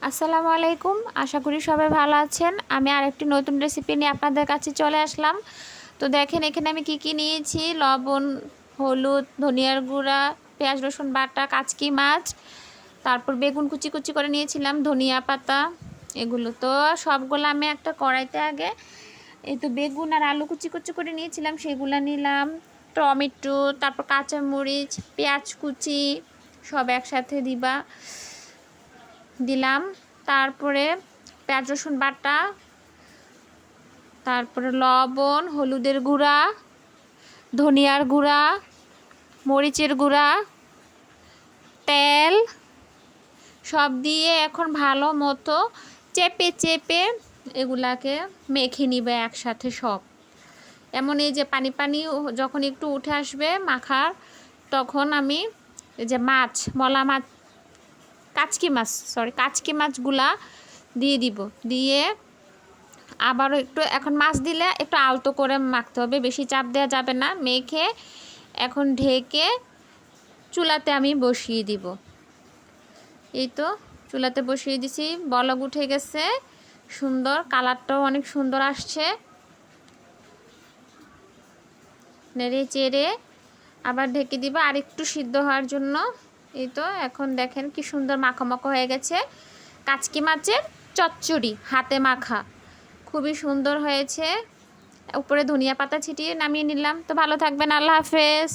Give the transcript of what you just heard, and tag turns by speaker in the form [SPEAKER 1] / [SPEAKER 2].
[SPEAKER 1] আসসালামু আলাইকুম। আশা করি সবাই ভালো আছেন। আমি আরেকটি নতুন রেসিপি নিয়ে আপনাদের কাছে চলে আসলাম। তো দেখেন এখানে আমি কি নিয়েছি: লবণ, হলুদ, ধনিয়ার গুঁড়া, পেঁয়াজ রসুন বাটা, কাচকি মাছ, তারপর বেগুন কুচি কুচি করে নিয়েছিলাম, ধনিয়া পাতা। এগুলো তো সবগুলো আমি একটা কড়াইতে আগে এই তো বেগুন আর আলু কুচি কুচি করে নিয়েছিলাম, সেগুলো নিলাম। টমেটো, তারপর কাঁচামরিচ, পেঁয়াজ কুচি সব একসাথে দিলাম। তারপরে পেঁয়াজ রসুন বাটা, তারপরে লবণ, হলুদের গুঁড়া, ধনিয়ার গুঁড়া, মরিচের গুঁড়া, তেল সব দিয়ে এখন ভালো মতো চেপে চেপে এগুলাকে মেখে নিবে একসাথে সব। এমন এই যে পানি পানি যখন একটু উঠে আসবে মাখার, তখন আমি এই যে মলা মাছ, কাচকি মাছগুলা দিয়ে দিব। দিয়ে আবারও একটু, এখন মাছ দিলে একটু আলতো করে মাখতে হবে, বেশি চাপ দেওয়া যাবে না। মেখে এখন ঢেকে চুলাতে আমি বসিয়ে দিব। এই তো চুলাতে বসিয়ে দিছি, বলক উঠে গেছে, সুন্দর কালারটাও অনেক সুন্দর আসছে। নেড়ে চেড়ে আবার ঢেকে দিব আর একটু সিদ্ধ হওয়ার জন্য। এই তো এখন দেখেন কি সুন্দর মাখা হয়ে গেছে। কাচকি মাছের চচ্চড়ি হাতে মাখা খুবই সুন্দর হয়েছে। উপরে ধনিয়া পাতা ছিটিয়ে নামিয়ে নিলাম। তো ভালো থাকবেন, আল্লাহ হাফেজ।